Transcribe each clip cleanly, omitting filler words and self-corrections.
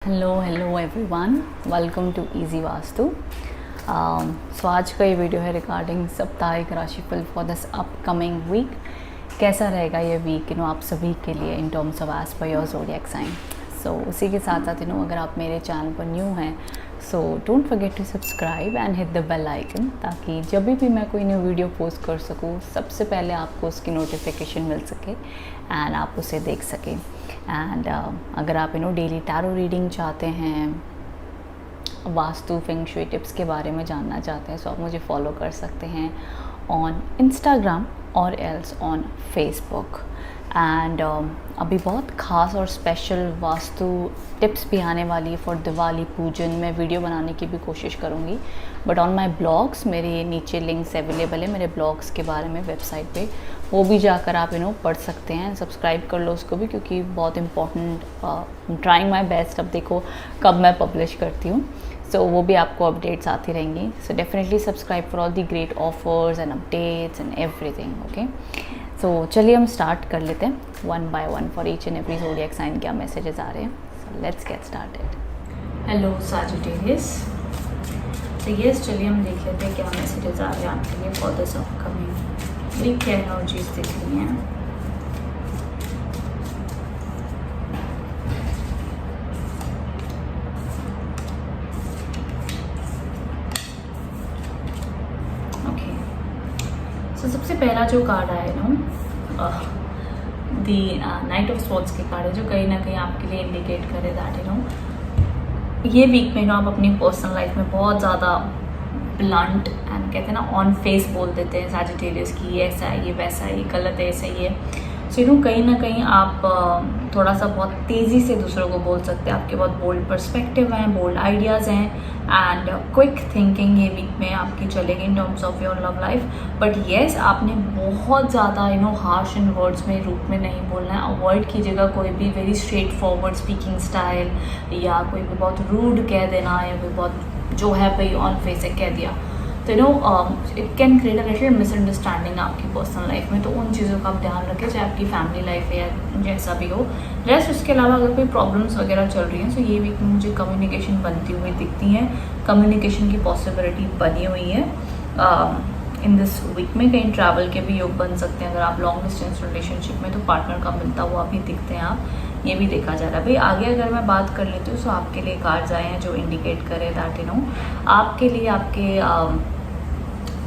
Hello everyone, welcome to easy Vastu. So आज का ये वीडियो है रिगार्डिंग साप्ताहिक राशिफल फॉर दिस अपकमिंग वीक। कैसा रहेगा ये वीक आप सभी के लिए in terms of as per your zodiac sign. So उसी के साथ साथ अगर आप मेरे चैनल पर न्यू हैं so don't forget to subscribe and hit the bell icon, ताकि जब भी मैं कोई न्यू वीडियो पोस्ट कर सकूँ सबसे पहले आपको उसकी नोटिफिकेशन मिल सके एंड आप उसे देख सकें। एंड अगर आप डेली टैरो रीडिंग चाहते हैं, वास्तु फेंग शुई टिप्स के बारे में जानना चाहते हैं, सो आप मुझे फॉलो कर सकते हैं ऑन इंस्टाग्राम और एल्स ऑन फेसबुक। एंड अभी बहुत ख़ास और स्पेशल वास्तु टिप्स भी आने वाली है फॉर दिवाली पूजन। मैं वीडियो बनाने की भी कोशिश करूँगी, बट ऑन माई ब्लॉग्स मेरे नीचे लिंक्स अवेलेबल है मेरे ब्लॉग्स के बारे में वेबसाइट पे, वो भी जाकर आप पढ़ सकते हैं। सब्सक्राइब कर लो उसको भी, क्योंकि बहुत इंपॉर्टेंट, ट्राइंग माई बेस्ट। अब देखो कब मैं पब्लिश करती हूँ, सो वो भी आपको अपडेट्स आती रहेंगी। So definitely subscribe for all the great offers and updates and everything. Okay, so चलिए हम स्टार्ट कर लेते हैं one by one for each and every zodiac sign क्या मैसेजेस आ रहे हैं। So let's get started. Hello Sagittarius. तो यस, चलिए हम देख लेते हैं क्या मैसेजेस आ रहे हैं आपके लिए फॉर दिस अपकमिंग वीक। क्या एनर्जीज दिख रही हैं। सबसे पहला जो कार्ड आया दी नाइट ऑफ स्वॉर्ड्स के कार्ड है, जो कहीं ना कहीं आपके लिए इंडिकेट करे दैट ये वीक में आप अपनी पर्सनल लाइफ में बहुत ज़्यादा ब्लंट एंड कहते हैं ना ऑन फेस बोल देते हैं सैजिटेरियस की, ये ऐसा है, ये वैसा है, ये गलत है, ऐसा ही है। सो कहीं ना कहीं आप थोड़ा सा बहुत तेज़ी से दूसरों को बोल सकते हैं। आपके बहुत बोल्ड पर्सपेक्टिव हैं, बोल्ड आइडियाज़ हैं एंड क्विक थिंकिंग ये वीक में आपकी चलेगी इन terms of your love life. But yes, आपने बहुत ज़्यादा हार्श इन वर्ड्स में रूप में नहीं बोलना है। अवॉइड कीजिएगा कोई भी very straight forward speaking style, या कोई भी बहुत रूड कह देना, या कोई बहुत जो है भाई ऑन फेस है कह दिया, तो it can create a little misunderstanding आपकी पर्सनल लाइफ में। तो उन चीज़ों का आप ध्यान रखें, चाहे आपकी फैमिली लाइफ है या जैसा भी हो। जस्ट उसके अलावा अगर कोई प्रॉब्लम्स वगैरह चल रही हैं, तो ये वीक में मुझे कम्युनिकेशन बनती हुई दिखती है। कम्युनिकेशन की पॉसिबिलिटी बनी हुई है इन दिस वीक में। कहीं ट्रैवल के भी योग बन सकते हैं। अगर आप लॉन्ग डिस्टेंस रिलेशनशिप में, तो पार्टनर का मिलता हुआ भी दिखते हैं आप, ये भी देखा जा रहा है। भाई आगे अगर मैं बात कर लेती हूँ, तो आपके लिए कार्ड्स आए हैं जो इंडिकेट करे दैट आपके लिए आपके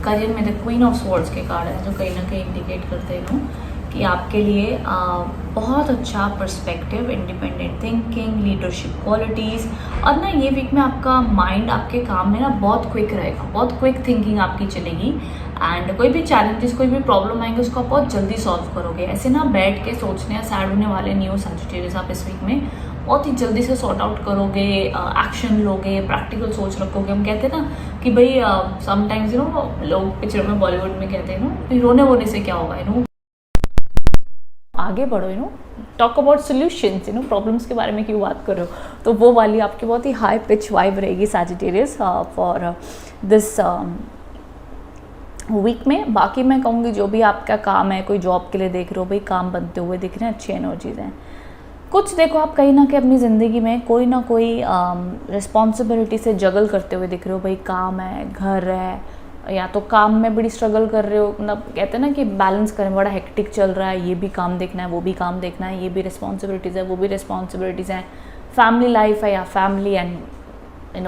करियर में द क्वीन ऑफ स्वॉर्ड्स के कार्ड है, जो कहीं ना कहीं इंडिकेट करते हैं कि आपके लिए बहुत अच्छा perspective, independent thinking, leadership qualities. और ना ये वीक में आपका माइंड आपके काम में ना बहुत क्विक रहेगा, बहुत क्विक थिंकिंग आपकी चलेगी। एंड कोई भी चैलेंजेस, कोई भी प्रॉब्लम आएंगे उसको आप बहुत जल्दी सॉल्व करोगे। ऐसे ना बैठ के सोचने या सैड होने वाले नहीं हो सैजिटेरियस। आप इस वीक में बहुत ही जल्दी से सॉर्ट आउट करोगे, एक्शन लोगे, प्रैक्टिकल सोच रखोगे। हम कहते हैं ना कि भाई समटाइम्स लोग पिक्चर में बॉलीवुड में कहते हैं रोने वोने से क्या होगा, आगे बढ़ो, टॉक अबाउट सोल्यूशंस, प्रॉब्लम्स के बारे में क्यों बात कर रहे हो। तो वो वाली आपकी बहुत ही हाई पिच वाइब रहेगी सैजिटेरियस फॉर दिस वीक में। बाकी मैं कहूँगी जो भी आपका काम है, कोई जॉब के लिए देख रहे हो, भाई काम बनते हुए दिख रहे हैं, अच्छी एनर्जीज हैं। कुछ देखो आप कहीं ना कहीं अपनी ज़िंदगी में कोई ना कोई रिस्पॉन्सिबिलिटी से जगल करते हुए दिख रहे हो। भाई काम है, घर है, या तो काम में बड़ी स्ट्रगल कर रहे हो, मतलब कहते हैं ना कि बैलेंस करें, बड़ा हेक्टिक चल रहा है, ये भी काम देखना है, वो भी काम देखना है, ये भी रिस्पॉन्सिबिलिटीज़ है, वो भी रिस्पॉन्सिबिलिटीज़ हैं। फैमिली लाइफ है या फैमिली एंड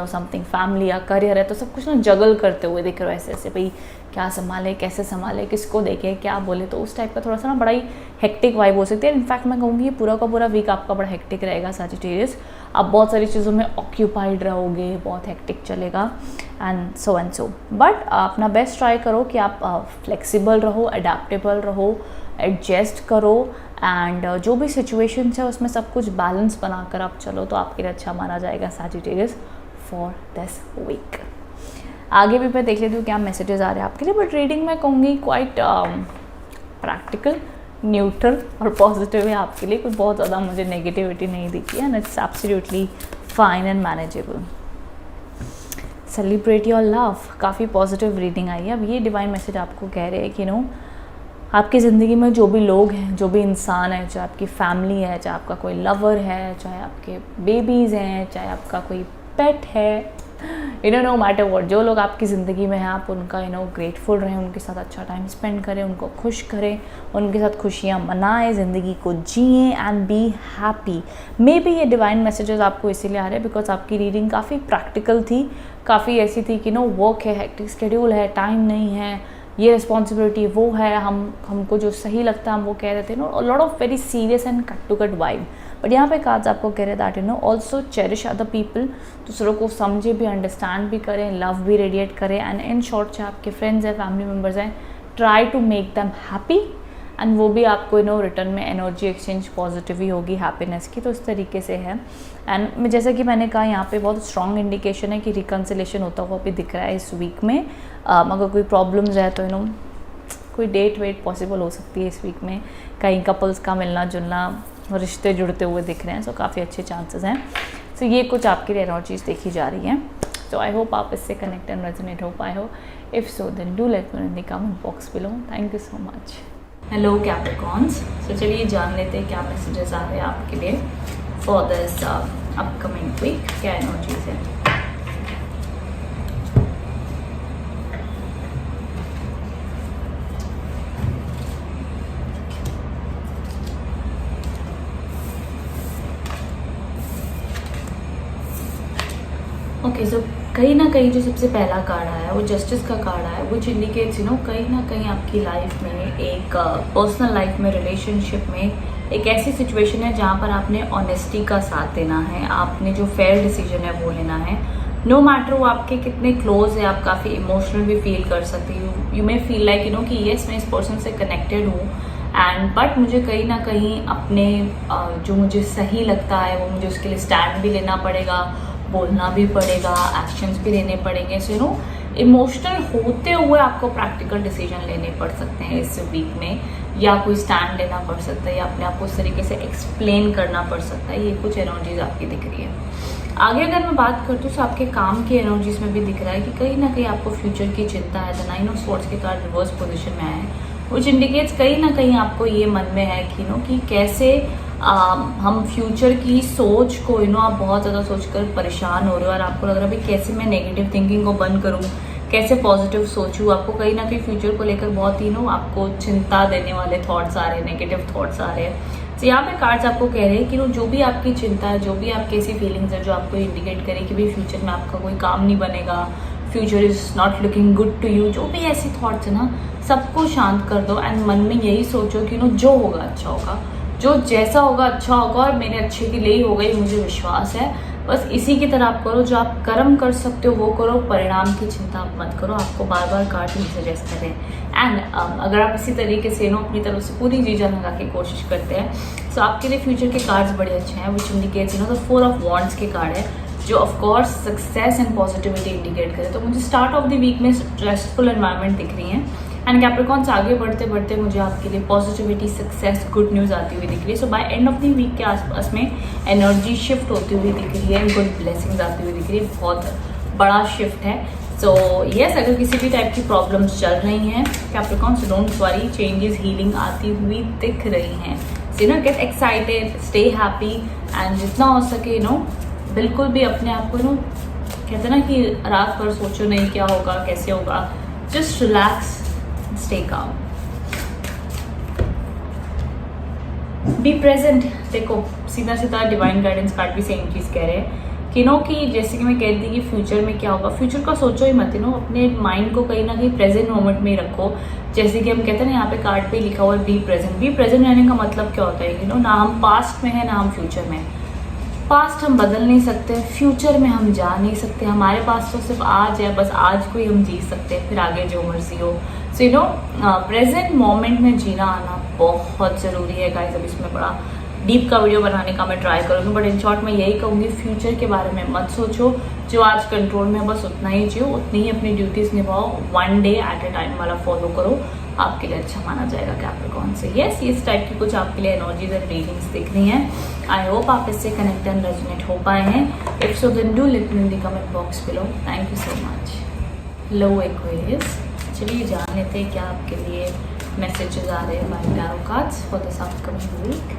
समथिंग फैमिली या करियर है, तो सब कुछ ना जगल करते हुए दिख रहे हो ऐसे ऐसे, भाई क्या संभाले, कैसे संभाले, किसको देखे, क्या बोले। तो उस टाइप का थोड़ा सा ना बड़ा ही हेक्टिक वाइब हो सकती है। इनफैक्ट मैं कहूँगी ये पूरा का पूरा वीक आपका बड़ा हेक्टिक रहेगा सैजिटेरियस। आप बहुत सारी चीज़ों में ऑक्यूपाइड रहोगे, बहुत हेक्टिक चलेगा एंड सो। बट अपना बेस्ट ट्राई करो कि आप फ्लेक्सिबल रहो, अडेप्टेबल रहो, एडजस्ट करो एंड जो भी सिचुएशंस है उसमें सब कुछ बैलेंस बनाकर आप चलो, तो आपके लिए अच्छा माना जाएगा सैजिटेरियस फॉर दिस वीक। आगे भी मैं देख लेती हूँ क्या मैसेजेस आ रहे हैं आपके लिए। बट रीडिंग मैं कहूँगी क्वाइट प्रैक्टिकल, न्यूट्रल और पॉजिटिव है आपके लिए। कुछ बहुत ज़्यादा मुझे नेगेटिविटी नहीं दिखी है and it's absolutely fine and manageable. Celebrate your love, काफ़ी पॉजिटिव रीडिंग आई है। अब ये डिवाइन मैसेज आपको कह रहे हैं कि आपकी ज़िंदगी में जो भी लोग हैं, जो भी इंसान है, चाहे आपकी फैमिली है, चाहे आपका कोई लवर है, चाहे आपके बेबीज़ हैं, चाहे आपका कोई पेट है, नो मैटर व्हाट, जो लोग आपकी ज़िंदगी में हैं आप उनका ग्रेटफुल रहें, उनके साथ अच्छा टाइम स्पेंड करें, उनको खुश करें, उनके साथ खुशियाँ मनाएं, ज़िंदगी को जिएं and be happy. May be ये डिवाइन मैसेजेस आपको इसीलिए आ रहे हैं बिकॉज आपकी रीडिंग काफ़ी प्रैक्टिकल थी, काफ़ी ऐसी थी कि वर्क है, हेक्टिक शेड्यूल है, टाइम नहीं है, ये रिस्पॉन्सिबिलिटी वो है, हमको जो सही लगता है हम वो कह रहे थे, lot of very serious and cut to cut vibe. But यहाँ पे कार्ड्स आपको कह रहे that also cherish other people, दूसरों को समझे भी, अंडरस्टैंड भी करें, लव भी रेडिएट करें, एंड इन शॉर्ट चाहे आपके फ्रेंड्स हैं, फैमिली मेम्बर्स हैं, try to make them happy and वो भी आपको रिटर्न में एनर्जी एक्सचेंज पॉजिटिव ही होगी हैप्पीनेस की। तो इस तरीके से है। एंड जैसा कि मैंने कहा यहाँ पे बहुत स्ट्रॉन्ग इंडिकेशन है कि रिकन्सिलेशन होता हुआ भी दिख रहा है इस वीक में। अगर कोई प्रॉब्लम्स है तो कोई डेट वेट पॉसिबल हो सकती है इस वीक में, कहीं कपल्स का मिलना जुलना, रिश्ते जुड़ते हुए दिख रहे हैं, सो काफ़ी अच्छे चांसेस हैं। सो ये कुछ आपके लिए एनर्जीज देखी जा रही हैं। सो आई होप आप इससे कनेक्ट एंड रेजोनेट हो पाए हो। If so then do let me know in the comment box below. Thank you so much. Hello Capricorns, so चलिए जान लेते हैं क्या मैसेजेस आ रहे हैं आपके लिए फॉर दिस अपकमिंग वीक, क्या एनर्जीज है। ओके, सो कहीं ना कहीं जो सबसे पहला कार्ड आया है वो जस्टिस का कार्ड आया है, विच इंडिकेट्स कहीं ना कहीं आपकी लाइफ में एक पर्सनल लाइफ में, रिलेशनशिप में एक ऐसी सिचुएशन है जहाँ पर आपने ऑनेस्टी का साथ देना है, आपने जो फेयर डिसीजन है वो लेना है। नो मैटर वो आपके कितने क्लोज है, आप काफ़ी इमोशनल भी फील कर सकते हो। यू मे फील लाइक कि येस मैं इस पर्सन से कनेक्टेड हूँ एंड बट मुझे कहीं ना कहीं अपने जो मुझे सही लगता है वो मुझे उसके लिए स्टैंड भी लेना पड़ेगा, बोलना भी पड़ेगा, एक्शंस भी लेने पड़ेंगे। सो इमोशनल होते हुए आपको प्रैक्टिकल डिसीजन लेने पड़ सकते हैं इस वीक में, या कोई स्टैंड लेना पड़ सकता है, या अपने आप को उस तरीके से एक्सप्लेन करना पड़ सकता है। ये कुछ एनर्जीज आपकी दिख रही है। आगे अगर मैं बात करती हूँ तो आपके काम की एनर्जीज में भी दिख रहा है कि कहीं ना कहीं आपको फ्यूचर की चिंता है। द 9 ऑफ स्वॉर्ड्स के कार्ड रिवर्स पोजीशन में आए हैं, व्हिच इंडिकेट्स कहीं ना कहीं आपको ये मन में है कि कैसे हम फ्यूचर की सोच को आप बहुत ज़्यादा सोचकर परेशान हो रहे हो और आपको लग रहा है भाई कैसे मैं नेगेटिव थिंकिंग को बंद करूँ, कैसे पॉजिटिव सोचूं। आपको कहीं ना कहीं फ्यूचर को लेकर बहुत ही आपको चिंता देने वाले थॉट्स आ रहे हैं, नेगेटिव थॉट्स आ रहे हैं। तो यहाँ पे कार्ड्स आपको कह रहे हैं कि जो भी आपकी चिंता है, जो भी आपकी ऐसी फीलिंग्स है जो आपको इंडिकेट करे कि भाई फ्यूचर में आपका कोई काम नहीं बनेगा, future is not looking good to you, जो भी ऐसी थॉट्स है ना सबको शांत कर दो एंड मन में यही सोचो कि जो होगा अच्छा होगा, जो जैसा होगा अच्छा होगा और मेरे अच्छे के लिए ही होगा, ये मुझे विश्वास है। बस इसी की तरह आप करो, जो आप कर्म कर सकते हो वो करो, परिणाम की चिंता आप मत करो। आपको बार बार कार्ड ही सजेस्ट करें एंड अगर आप इसी तरीके से अपनी तरफ से पूरी चीज़ें लगा के कोशिश करते हैं तो आपके लिए फ्यूचर के कार्ड्स बड़े अच्छे हैं, which indicates the 4 of wands के कार्ड है जो of course success and positivity indicate करे। तो मुझे स्टार्ट ऑफ द वीक में स्ट्रेसफुल एनवायरनमेंट दिख रही है एंड कैप्रिकॉर्न्स आगे बढ़ते बढ़ते मुझे आपके लिए पॉजिटिविटी, सक्सेस, गुड न्यूज़ आती हुई दिख रही है। So by end of the week के आसपास में एनर्जी शिफ्ट होती हुई दिख रही है एंड गुड ब्लेसिंग्स आती हुई दिख रही है। बहुत बड़ा शिफ्ट है। सो येस, अगर किसी भी टाइप की प्रॉब्लम्स चल रही हैं Capricorns, don't worry, changes, healing आती हुई दिख रही हैं। सो get excited, stay happy and जितना हो सके बिल्कुल भी अपने आप को कहते ना कि रात भर सोचो नहीं क्या होगा कैसे होगा, just relax, stay calm, be present. देखो सीधा सीधा डिवाइन गाइडेंस कार्ड भी सेम चीज़ कह रहे हैं कि जैसे कि मैं कह रही थी कि फ्यूचर में क्या होगा, फ्यूचर का सोचो ही मत, अपने माइंड को कहीं ना कहीं प्रेजेंट मोमेंट में ही रखो। जैसे कि हम कहते हैं ना, यहाँ पे कार्ड पे लिखा हुआ है बी प्रेजेंट। बी प्रेजेंट रहने का मतलब क्या होता है ना हम पास्ट में है ना हम फ्यूचर में। पास्ट हम बदल नहीं सकते, फ्यूचर में हम जा नहीं सकते, हमारे पास तो सिर्फ आज है, बस आज को ही हम जी सकते हैं, फिर आगे जो मर्जी हो। सो प्रेजेंट मोमेंट में जीना आना बहुत ज़रूरी है गाइस। अब इसमें बड़ा डीप का वीडियो बनाने का मैं ट्राई करूँगी, बट इन शॉर्ट मैं यही कहूँगी, फ्यूचर के बारे में मत सोचो, जो आज कंट्रोल में बस उतना ही जियो, उतनी ही अपनी ड्यूटीज़ निभाओ, 1 डे एट अ टाइम वाला फॉलो करो, आपके लिए अच्छा माना जाएगा कैप्रिकॉर्न से। यस, इस टाइप की कुछ आपके लिए एनर्जीज एंड रीडिंग्स दिख रही हैं। आई होप आप इससे कनेक्ट एंड रेजोनेट हो पाए हैं। If so then do let me in the comment box below. Thank you so much. लो एक्वेरियस, चलिए जान लेते हैं क्या आपके लिए messages are there by tarot cards for this upcoming week.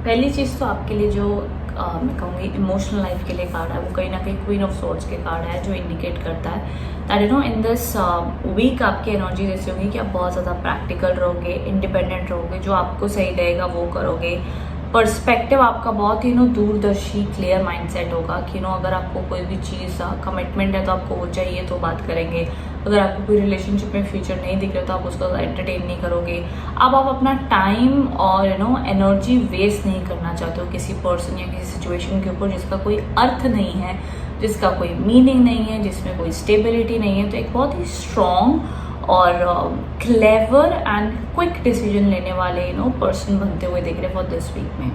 पहली चीज़ तो आपके लिए जो मैं कहूँगी इमोशनल लाइफ के लिए कार्ड है, वो कहीं ना कहीं क्वीन ऑफ सोर्ड्स के कार्ड है, जो इंडिकेट करता है that you know in this week आपकी एनर्जी जैसी होगी कि आप बहुत ज़्यादा प्रैक्टिकल रहोगे, इंडिपेंडेंट रहोगे, जो आपको सही रहेगा वो करोगे। पर्सपेक्टिव आपका बहुत ही दूरदर्शी क्लियर माइंडसेट होगा कि अगर आपको कोई भी चीज़ कमिटमेंट है तो आपको वो चाहिए तो बात करेंगे। अगर आपको कोई रिलेशनशिप में फ्यूचर नहीं दिख रहा तो आप उसको एंटरटेन नहीं करोगे। अब आप अपना टाइम और एनर्जी वेस्ट नहीं करना चाहते हो किसी पर्सन या किसी सिचुएशन के ऊपर जिसका कोई अर्थ नहीं है, जिसका कोई मीनिंग नहीं है, जिसमें कोई स्टेबिलिटी नहीं है। तो एक बहुत ही स्ट्रॉन्ग और क्लेवर एंड क्विक डिसीजन लेने वाले पर्सन बनते हुए दिख रहे फॉर दिस वीक में।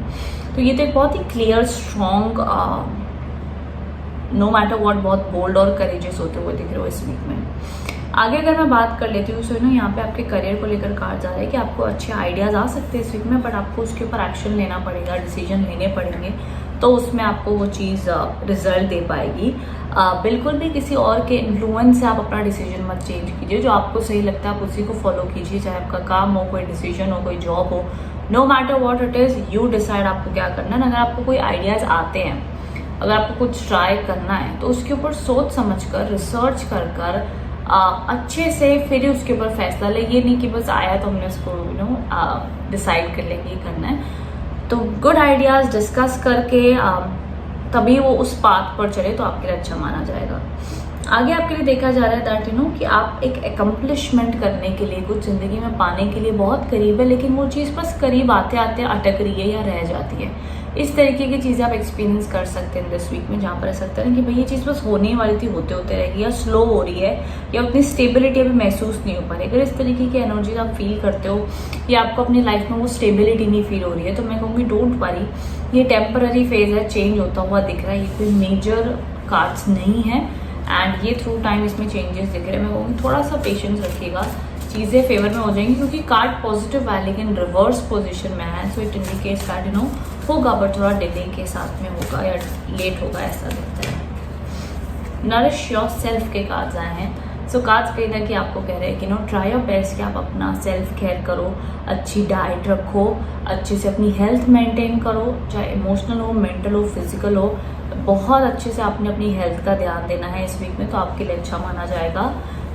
तो ये तो एक बहुत ही clear strong no matter what बहुत बोल्ड और करेजियस होते हुए दिख रहे हो इस वीक में। आगे अगर मैं बात कर लेती हूँ सो यहाँ पे आपके करियर को लेकर कार्ड आ रहा है कि आपको अच्छे आइडियाज़ आ सकते हैं इस वीक में, बट आपको उसके ऊपर एक्शन लेना पड़ेगा, डिसीजन लेने पड़ेंगे, तो उसमें आपको वो चीज़ रिजल्ट दे पाएगी। बिल्कुल भी किसी और के इन्फ्लुएंस से आप अपना डिसीजन मत चेंज कीजिए। जो आपको सही लगता है आप उसी को फॉलो कीजिए, चाहे आपका काम हो, कोई डिसीजन हो, कोई जॉब हो, no matter what it is, you decide आपको क्या करना है। अगर आपको कोई आइडियाज़ आते हैं, अगर आपको कुछ ट्राई करना है तो उसके ऊपर सोच समझ कर, रिसर्च कर अच्छे से फिर ही उसके ऊपर फैसला ले। ये नहीं कि बस आया तो हमने उसको डिसाइड कर लेंगे करना है। तो गुड आइडियाज़ डिस्कस करके तभी वो उस पाथ पर चले तो आपके लिए अच्छा माना जाएगा। आगे आपके लिए देखा जा रहा है दैट कि आप एक एकम्प्लिशमेंट करने के लिए, कुछ ज़िंदगी में पाने के लिए बहुत करीब है, लेकिन वो चीज़ बस करीब आते आते अटक रही है या रह जाती है। इस तरीके की चीज़ें आप एक्सपीरियंस कर सकते हैं दिस वीक में, जहाँ पर ऐसा लगता है कि भाई ये चीज़ बस होने वाली थी, होते होते रहेगी, या स्लो हो रही है, या उतनी स्टेबिलिटी अभी महसूस नहीं हो पा रही। अगर इस तरीके की एनर्जी आप फील करते हो या आपको अपनी लाइफ में वो स्टेबिलिटी नहीं फील हो रही है, तो मैं कहूँगी डोंट वरी, ये टेम्पररी फेज है, चेंज होता हुआ दिख रहा है, ये कोई मेजर कार्ड्स नहीं है एंड ये थ्रू टाइम इसमें चेंजेस दिख रहे हैं। मैं कहूँगी थोड़ा सा पेशेंस रखिएगा, चीज़ें फेवर में हो जाएंगी, क्योंकि कार्ड पॉजिटिव है लेकिन रिवर्स पोजीशन में है। सो इट इंडिकेट्स दैट होगा, बट थोड़ा डिले के साथ में होगा या लेट होगा, ऐसा दिखता है। नरिश योर सेल्फ के कार्ड्स आए हैं। सो कार्ड्स कहीं ना कहीं आपको कह रहे हैं कि ट्राई योर बेस्ट कि आप अपना सेल्फ केयर करो, अच्छी डाइट रखो, अच्छे से अपनी हेल्थ मेंटेन करो, चाहे इमोशनल हो, मेंटल हो, फिजिकल हो, बहुत अच्छे से आपने अपनी हेल्थ का ध्यान देना है इस वीक में, तो आपके लिए अच्छा माना जाएगा।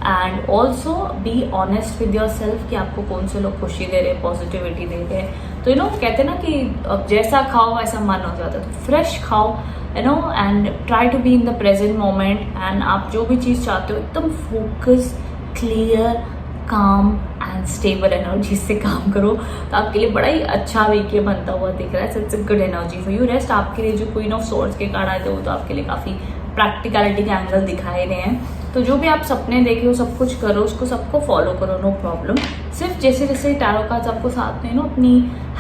And also be honest with your self कि आपको कौन से लोग खुशी दे रहे हैं, पॉजिटिविटी दे रहे हैं। तो कहते हैं ना कि अब जैसा खाओ वैसा मन हो जाता है, तो फ्रेश खाओ and try to be in the present moment. And आप जो भी चीज़ चाहते हो एकदम focus, clear, calm and stable energy से काम करो, तो आपके लिए बड़ा ही अच्छा वीक ये बनता हुआ दिख रहा है। It's a good energy for you. Rest आपके लिए जो क्वीन ऑफ सोर्ड्स के कार्ड आए थे वो तो आपके लिए काफ़ी प्रैक्टिकलिटी के एंगल दिखाए रहे हैं। तो जो भी आप सपने देखे हो सब कुछ करो, उसको सबको फॉलो करो, नो प्रॉब्लम। सिर्फ जैसे जैसे टैरो कार्ड्स आपको साथ में अपनी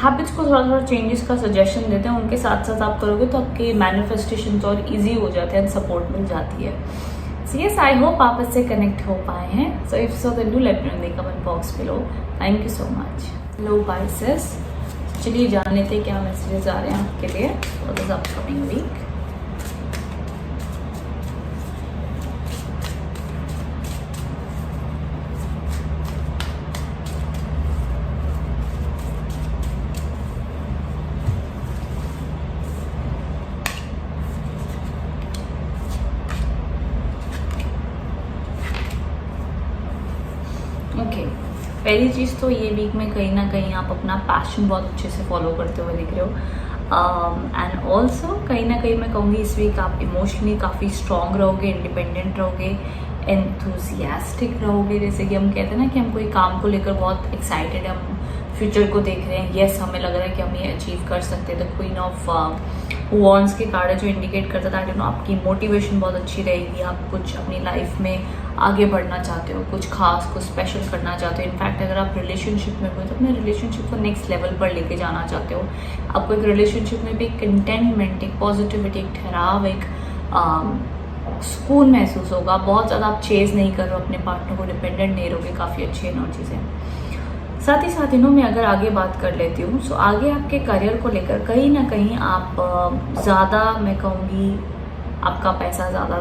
हैबिट्स को थोड़ा थोड़ा चेंजेस का सजेशन देते हैं, उनके साथ साथ आप करोगे तो आपके मैनिफेस्टेशन और ईजी हो जाते हैं, सपोर्ट मिल जाती है। सो यस, आई होप आप इससे कनेक्ट हो पाए हैं। So if so then do let me know in the comment box below. Thank you so much. Hello Pisces, चलिए जान लेते क्या मैसेजेस आ रहे हैं आपके लिए फॉर दिस अपकमिंग वीक। पहली चीज़ तो ये वीक में कहीं ना कहीं आप अपना पैशन बहुत अच्छे से फॉलो करते हुए दिख रहे हो। एंड ऑल्सो कहीं ना कहीं मैं कहूँगी इस वीक आप इमोशनली काफ़ी स्ट्रॉन्ग रहोगे, इंडिपेंडेंट रहोगे, एंथुसियास्टिक रहोगे। जैसे कि हम कहते हैं ना कि हम कोई काम को लेकर बहुत एक्साइटेड है, हम फ्यूचर को देख रहे हैं, येस हमें लग रहा है कि हम ये अचीव कर सकते हैं। द क्वीन ऑफ वॉन्ड्स के कार्ड है जो इंडिकेट करता था आपकी मोटिवेशन बहुत अच्छी रहेगी, आप कुछ अपनी लाइफ में आगे बढ़ना चाहते हो, कुछ खास, कुछ स्पेशल करना चाहते हो। इनफैक्ट अगर आप रिलेशनशिप में हो तो अपने रिलेशनशिप को नेक्स्ट लेवल पर लेके जाना चाहते हो। आपको एक रिलेशनशिप में भी एक कंटेंटमेंट, एक पॉजिटिविटी, एक ठहराव, एक सुकून महसूस होगा। बहुत ज़्यादा आप चेज नहीं कर रहे हो अपने पार्टनर को, डिपेंडेंट नहीं रहोगे। काफ़ी अच्छी एनर्जीज है। साथ ही साथ मैं अगर आगे बात कर लेती हूँ, सो आगे आपके करियर को लेकर कहीं ना कहीं आप ज़्यादा, मैं कहूँगी, आपका पैसा ज़्यादा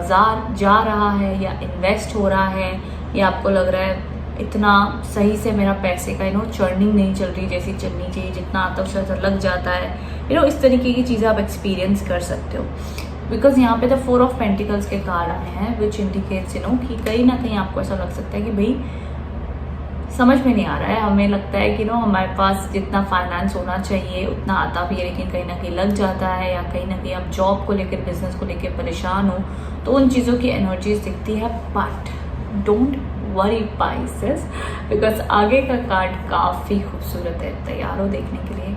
जा रहा है या इन्वेस्ट हो रहा है, या आपको लग रहा है इतना सही से मेरा पैसे का चर्निंग नहीं चल रही जैसी चलनी चाहिए, जितना आता है उससे लग जाता है। इस तरीके की चीज़ें आप एक्सपीरियंस कर सकते हो। बिकॉज यहाँ पे द 4 ऑफ पेंटिकल्स के कार्ड आए हैं, विच इंडिकेट्स कि कहीं ना कहीं आपको ऐसा लग सकता है कि भाई समझ में नहीं आ रहा है, हमें लगता है कि हमारे पास जितना फाइनेंस होना चाहिए उतना आता भी है, लेकिन कहीं ना कहीं लग जाता है, या कहीं ना कहीं आप जॉब को लेकर, बिजनेस को लेकर परेशान हो, तो उन चीज़ों की एनर्जीज दिखती है। But don't worry Pisces, because आगे का कार्ड काफ़ी खूबसूरत है। तैयार हो देखने के लिए?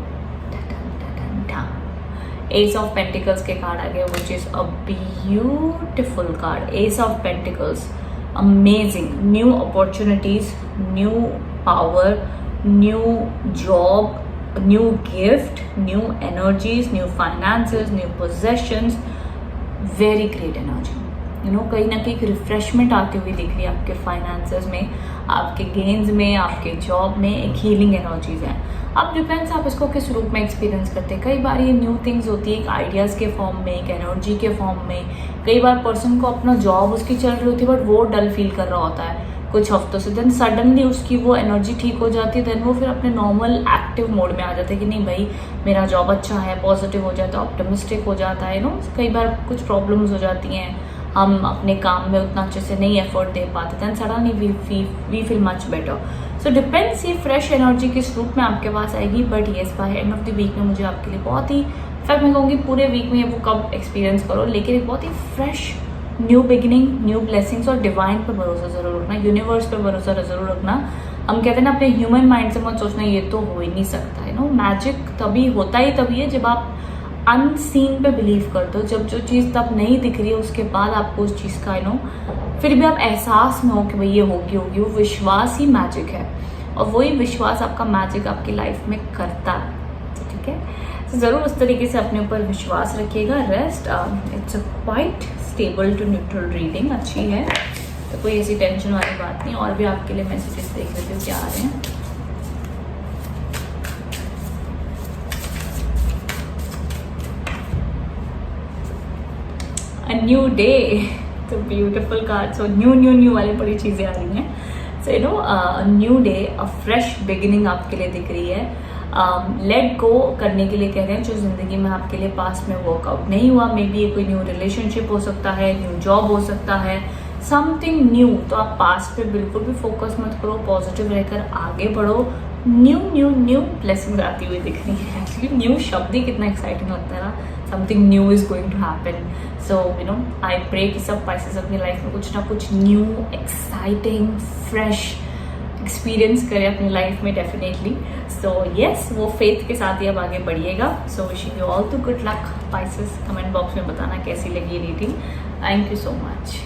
एस ऑफ पेंटिकल्स के कार्ड आ गए, which is a beautiful card. S of pentacles, amazing, new opportunities, new power, new job, new gift, new energies, new finances, new possessions, very great energy। कहीं ना कहीं एक रिफ्रेशमेंट आती हुई दिख रही है आपके फाइनेंसेस में, आपके गेन्स में, आपके जॉब में। एक हीलिंग एनर्जीज है। अब डिपेंड्स आप इसको किस रूप में एक्सपीरियंस करते हैं। कई बार ये न्यू थिंग्स होती है एक आइडियाज़ के फॉर्म में, एक एनर्जी के फॉर्म में। कई बार पर्सन को अपना जॉब उसकी चल रही होती है, बट वो डल फील कर रहा होता है कुछ हफ्तों से, देन सडनली उसकी वो एनर्जी ठीक हो जाती है, देन वो फिर अपने नॉर्मल एक्टिव मोड में आ जाता है कि नहीं भाई मेरा जॉब अच्छा है, पॉजिटिव हो जाता है, ऑप्टिमिस्टिक हो जाता है। कई बार कुछ प्रॉब्लम्स हो जाती हैं, हम अपने काम में उतना अच्छे से नहीं एफर्ट दे पाते, then suddenly we feel much better. So depends ये फ्रेश एनर्जी किस रूप में आपके पास आएगी। But yes, by end of the week में मुझे आपके लिए बहुत ही, इनफैक्ट मैं कहूँगी पूरे वीक में वो कब एक्सपीरियंस करो, लेकिन एक बहुत ही fresh new beginning, new blessings, और डिवाइन पर भरोसा जरूर रखना, यूनिवर्स पर भरोसा जरूर रखना। हम कहते हैं ना अपने ह्यूमन माइंड से मत सोचना ये तो हो ही नहीं सकता है। मैजिक तभी होता ही तभी है जब आप अनसीन पे बिलीव करते हो, जब जो चीज़ तब नहीं दिख रही है उसके बाद आपको उस चीज़ का फिर भी आप एहसास में हो कि भाई ये होगी। वो विश्वास ही मैजिक है, और वही विश्वास आपका मैजिक आपकी लाइफ में करता है। ठीक है, तो ज़रूर उस तरीके से अपने ऊपर विश्वास रखिएगा। Rest, it's a quite stable to neutral reading, अच्छी है, तो कोई ऐसी टेंशन वाली बात नहीं। और भी आपके लिए मैसेजेस देख लेते हो क्या आ रहे हैं। A new day, तो ब्यूटिफुल कार्ड। सो न्यू वाली बड़ी चीज़ें आ रही हैं। सो न्यू डे, अ फ्रेश बिगिनिंग आपके लिए दिख रही है। लेट गो करने के लिए कह रहे हैं जो जिंदगी में आपके लिए पास्ट में वर्कआउट नहीं हुआ। मे बी ये कोई न्यू रिलेशनशिप हो सकता है, न्यू जॉब हो सकता है, समथिंग न्यू। तो आप पास्ट पे बिल्कुल भी फोकस मत करो, पॉजिटिव रहकर आगे बढ़ो। न्यू ब्लेसिंग्स आती हुई दिख रही है। एक्चुअली न्यू शब्द ही कितना एक्साइटिंग लगता है ना, something new is going to happen. So I pray कि सब पाइसेस अपनी लाइफ में कुछ ना कुछ न्यू, एक्साइटिंग, फ्रेश एक्सपीरियंस करें अपनी लाइफ में डेफिनेटली। सो येस, वो फेथ के साथ ही अब आगे बढ़िएगा। So wishing you all to good luck Pisces. Comment box में बताना कैसी लगी reading. Thank you so much.